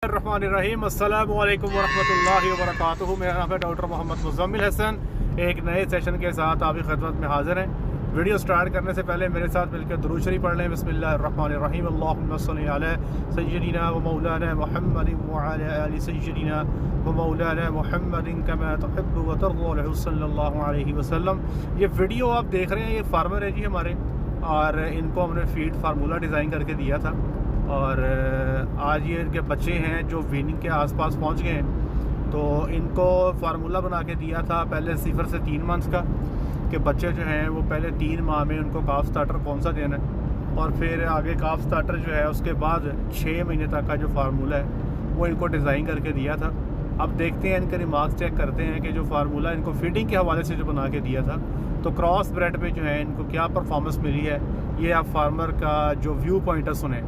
रहीम अस्सलामु अलैकुम वरहमतुल्लाहि वबरकातुहू। मेरा नाम है डॉक्टर मोहम्मद मुज़म्मिल हसन। एक नए सेशन के साथ आपकी खिदमत में हाजिर हैं। वीडियो स्टार्ट करने से पहले मेरे साथ मिलकर दुरूद शरीफ पढ़ लें। बिस्मिल्लाहिर्रहमानिर्रहीम। अल्लाहुम्मा सल्लि अला सय्यिदिना व मौलाना मुहम्मदिन व अला आलि सय्यिदिना व मौलाना मुहम्मदिन कमा तुहिब्बु व तर्ज़ा सल्लल्लाहु अलैहि वसल्लम। ये वीडियो आप देख रहे हैं, ये फार्मर है जी हमारे, और इनको हमने फीड फार्मूला डिज़ाइन करके दिया था। और आज ये इनके बच्चे हैं जो वीनिंग के आसपास पहुंच गए हैं। तो इनको फार्मूला बना के दिया था पहले 0 से 3 मंथ्स का, कि बच्चे जो हैं वो पहले 3 माह में उनको काफ स्टार्टर कौन सा देना है, और फिर आगे काफ स्टार्टर जो है उसके बाद 6 महीने तक का जो फार्मूला है वो इनको डिज़ाइन करके दिया था। अब देखते हैं, इनके रिमार्क्स चेक करते हैं कि जो फार्मूला इनको फीडिंग के हवाले से जो बना के दिया था, तो क्रॉस ब्रेड पे जो है इनको क्या परफॉर्मेंस मिली है, ये आप फार्मर का जो व्यू पॉइंट है सुने।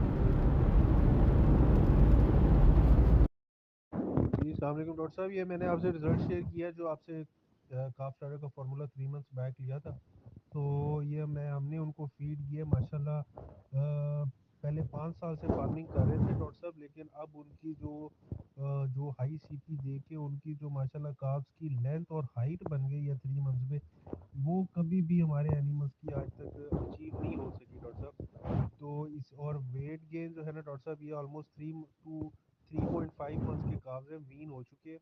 जी अस्सलाम वालेकुम डॉक्टर साहब, ये मैंने आपसे रिज़ल्ट शेयर किया जो आपसे काफ स्टार्टर का फार्मूला 3 मंथ्स बैक लिया था। तो ये हमने उनको फीड किया माशाल्लाह। पहले 5 साल से फार्मिंग कर रहे थे डॉक्टर साहब, लेकिन अब उनकी जो हाई सीपी दे के उनकी जो माशाल्लाह काफ्स की लेंथ और हाइट बन गई है 3 मंथ्स में, वो कभी भी हमारे एनिमल्स की आज तक अचीव नहीं हो सकी डॉक्टर साहब। तो इस और वेट गेन जो है ना डॉक्टर साहब, ये ऑलमोस्ट 3.5 मंथ्स के काब्ज हैं, वीन हो चुके हैं।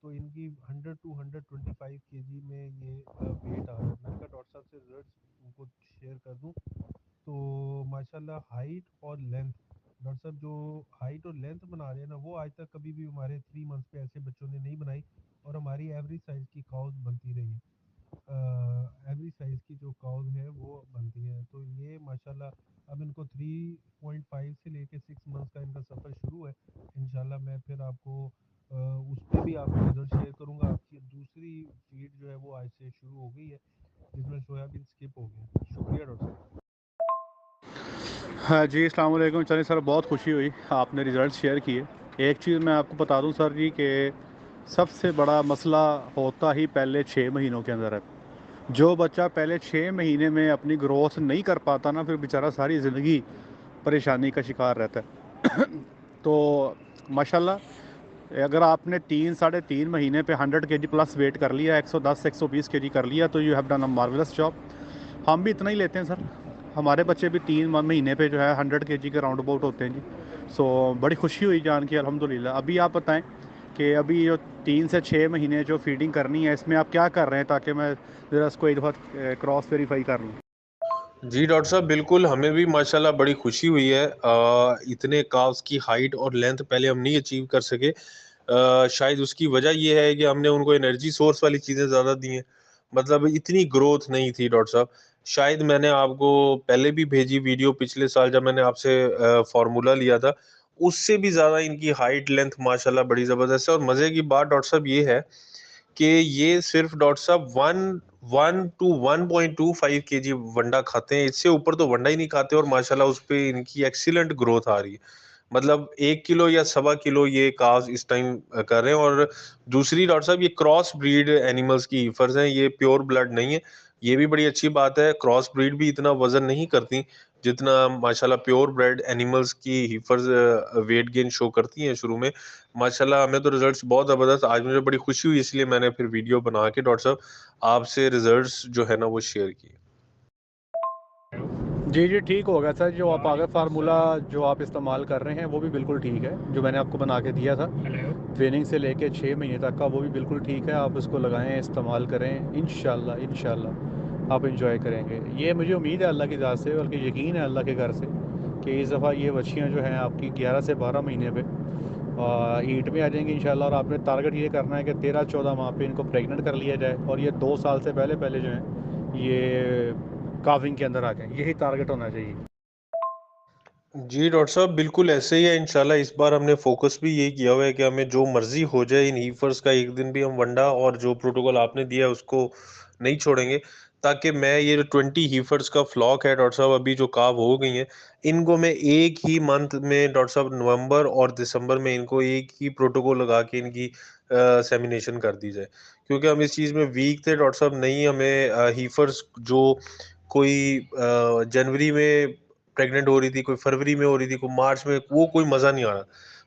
तो इनकी 100 टू 125 केजी में ये वेट आ रहा है। मैंने कहा डॉक्टर साहब से रिजल्ट उनको शेयर कर दूं। तो माशाल्लाह हाइट और लेंथ डॉक्टर साहब, जो हाइट और लेंथ बना रहे हैं ना, वो आज तक कभी भी हमारे 3 मंथ्स पे ऐसे बच्चों ने नहीं बनाई। और हमारी एवरेज साइज़ की काउज बनती रही है। एवरेज साइज़ की जो काउज है वो बनती हैं। तो ये माशाल्लाह अब इनको 3.5 से लेके 6 मंथ्स का इनका सफ़र शुरू है। इंशाल्लाह मैं फिर आपको उस पर भी आपको रिजल्ट शेयर करूंगा। आपकी दूसरी फीड जो है वो आज से शुरू हो गई है, जिसमें सोयाबीन स्किप हो गया। शुक्रिया डॉक्टर साहब। हाँ जी, अस्सलाम वालेकुम। चलिए सर, बहुत खुशी हुई आपने रिज़ल्ट शेयर किए। एक चीज़ मैं आपको बता दूं सर जी, कि सबसे बड़ा मसला होता ही पहले 6 महीनों के अंदर है। जो बच्चा पहले 6 महीने में अपनी ग्रोथ नहीं कर पाता ना, फिर बेचारा सारी ज़िंदगी परेशानी का शिकार रहता है। तो माशाल्लाह, अगर आपने 3 साढ़े 3 महीने पे 100 केजी प्लस वेट कर लिया, 110 120 केजी कर लिया, तो you have done a marvellous job. हम भी इतना ही लेते हैं सर। हमारे बच्चे भी 3 महीने पे जो है 100 केजी के राउंड अबाउट होते हैं जी। सो बड़ी खुशी हुई जान के, अल्हम्दुलिल्लाह। अभी आप बताएं कि अभी जो 3 से 6 महीने जो फीडिंग करनी है, इसमें आप क्या कर रहे हैं, ताकि मैं ज़रा इसको एक बार क्रॉस वेरीफाई कर लूँ। जी डॉक्टर साहब, बिल्कुल हमें भी माशाल्लाह बड़ी खुशी हुई है। इतने काव्स की हाइट और लेंथ पहले हम नहीं अचीव कर सके। शायद उसकी वजह ये है कि हमने उनको एनर्जी सोर्स वाली चीज़ें ज़्यादा दी हैं। मतलब इतनी ग्रोथ नहीं थी डॉक्टर साहब। शायद मैंने आपको पहले भी भेजी वीडियो, पिछले साल जब मैंने आपसे फार्मूला लिया था, उससे भी ज़्यादा इनकी हाइट लेंथ माशाल्लाह बड़ी ज़बरदस्त है। और मज़े की बात डॉक्टर साहब ये है कि ये सिर्फ डॉक्टर साहब 1 टू 1.25 केजी वंडा खाते हैं। इससे ऊपर तो वंडा ही नहीं खाते, और माशाल्लाह उस पे इनकी एक्सीलेंट ग्रोथ आ रही है। मतलब 1 किलो या सवा किलो ये काव्स इस टाइम कर रहे हैं। और दूसरी डॉक्टर साहब, ये क्रॉस ब्रीड एनिमल्स की हीफर्स हैं, ये प्योर ब्लड नहीं है। ये भी बड़ी अच्छी बात है। क्रॉस ब्रीड भी इतना वजन नहीं करती जितना माशाल्लाह प्योर ब्रेड एनिमल्स की हीफर्स वेट गेन शो करती हैं शुरू में। माशाल्लाह हमें तो रिजल्ट्स बहुत ज़बरदस्त, आज मुझे बड़ी खुशी हुई, इसलिए मैंने फिर वीडियो बना के डॉक्टर साहब आपसे रिजल्ट्स जो है ना वो शेयर किए। जी जी, ठीक होगा सर। जो आप आगे फार्मूला जो आप इस्तेमाल कर रहे हैं वो भी बिल्कुल ठीक है, जो मैंने आपको बना के दिया था ट्रेनिंग से लेके 6 महीने तक का, वो भी बिल्कुल ठीक है। आप इसको लगाएं, इस्तेमाल करें, इंशाल्लाह इंशाल्लाह आप इंजॉय करेंगे। ये मुझे उम्मीद है अल्लाह की ज़ात से, बल्कि यकीन है अल्लाह के घर से, कि इस दफ़ा ये बच्चियाँ जो हैं आपकी 11 से 12 महीने पे ईट में आ जाएंगी इंशाल्लाह। और आपने टारगेट ये करना है कि 13-14 माह पे इनको प्रेग्नेंट कर लिया जाए, और ये 2 साल से पहले पहले जो है ये काविंग के अंदर आ जाएं। यही टारगेट होना चाहिए। जी डॉक्टर साहब, बिल्कुल ऐसे ही है इंशाल्लाह। इस बार हमने फोकस भी यही किया हुआ है कि हमें जो मर्जी हो जाए इन हीफर्स का, एक दिन भी हम वंडा और जो प्रोटोकॉल आपने दिया है उसको नहीं छोड़ेंगे। ताकि मैं ये जो 20 हीफर्स का फ्लॉक है डॉक्टर साहब, अभी जो काव हो गई हैं, इनको मैं एक ही मंथ में डॉक्टर साहब नवंबर और दिसंबर में इनको एक ही प्रोटोकॉल लगा के इनकी सेमिनेशन कर दी जाए। क्योंकि हम इस चीज़ में वीक थे डॉक्टर साहब। नहीं हमें हीफर्स जो कोई जनवरी में प्रेग्नेंट हो रही थी, कोई फरवरी में हो रही थी, कोई मार्च में, वो कोई मज़ा नहीं आ रहा।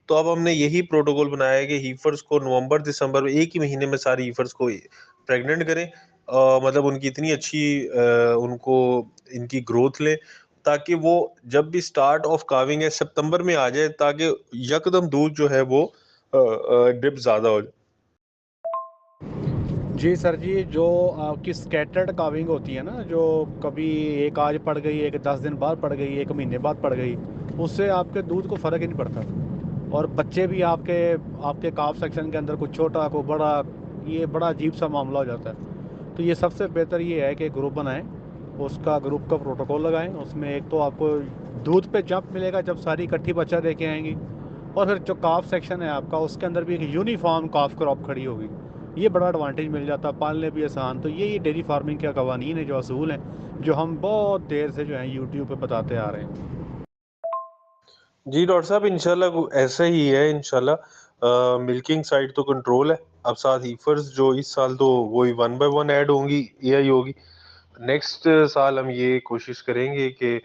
तो अब हमने यही प्रोटोकॉल बनाया है कि हीफर्स को नवंबर दिसंबर में एक ही महीने में सारी हीफर्स को प्रेग्नेंट करें, मतलब उनकी इतनी अच्छी उनको इनकी ग्रोथ लें ताकि वो जब भी स्टार्ट ऑफ काविंग है सितंबर में आ जाए, ताकि यकदम दूध जो है वो डिप ज़्यादा हो जाए। जी सर जी, जो आपकी स्कैटर्ड काविंग होती है ना, जो कभी एक आज पड़ गई, एक 10 दिन बाद पड़ गई, एक महीने बाद पड़ गई, उससे आपके दूध को फ़र्क ही नहीं पड़ता। और बच्चे भी आपके आपके काफ सेक्शन के अंदर कुछ छोटा को बड़ा, ये बड़ा अजीब सा मामला हो जाता है। तो ये सबसे बेहतर ये है कि ग्रुप बनाएं, उसका ग्रुप का प्रोटोकॉल लगाएं। उसमें एक तो आपको दूध पे जंप मिलेगा जब सारी इकट्ठी बच्चा दे के आएंगी, और फिर जो काफ सेक्शन है आपका उसके अंदर भी एक यूनिफॉर्म काफ क्रॉप खड़ी होगी। ये बड़ा एडवांटेज मिल जाता है, पालने भी आसान। तो ये डेयरी फार्मिंग के कवानीन है, जो असूल हैं, जो हम बहुत देर से जो है यूट्यूब पे बताते आ रहे हैं। जी डॉक्टर साहब, इंशाल्लाह ऐसा ही है। इंशाल्लाह मिल्किंग साइड तो कंट्रोल है। अब साथ हीफर्स जो इस साल तो वही 1 बाय 1 ऐड होंगी, एआई होगी। नेक्स्ट साल हम ये कोशिश करेंगे कि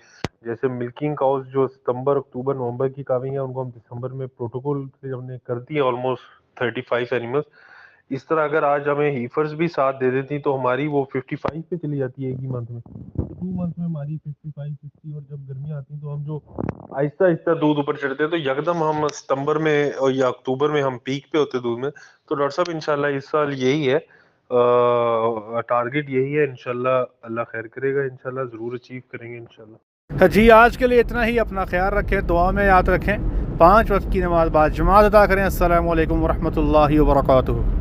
जैसे मिल्किंग काउस जो सितंबर अक्टूबर नवंबर की काविंग है, उनको हम दिसंबर में प्रोटोकॉल से हमने कर दिया ऑलमोस्ट 35 एनिमल्स। इस तरह अगर आज हमें हीफर्स भी साथ दे देती तो हमारी वो 55 पे चली जाती है एक ही मंथ में। 2 मंथ में हमारी 55 60, और जब गर्मियाँ आती हैं तो हम जो आहिस्ता आहिस्ता दूध ऊपर चढ़ते हैं, तो यकदम हम सितंबर में और या अक्टूबर में हम पीक पे होते दूध में। तो डॉक्टर साहब इंशाल्लाह इस साल यही है, टारगेट यही है। इंशाल्लाह अल्लाह खैर करेगा, इंशाल्लाह ज़रूर अचीव करेंगे इंशाल्लाह। जी, आज के लिए इतना ही। अपना ख्याल रखें, दुआ में याद रखें, 5 वक्त की नमाज बाद जमात अदा करें। अस्सलामु अलैकुम वरहमतुल्लाहि वबरकातुहू।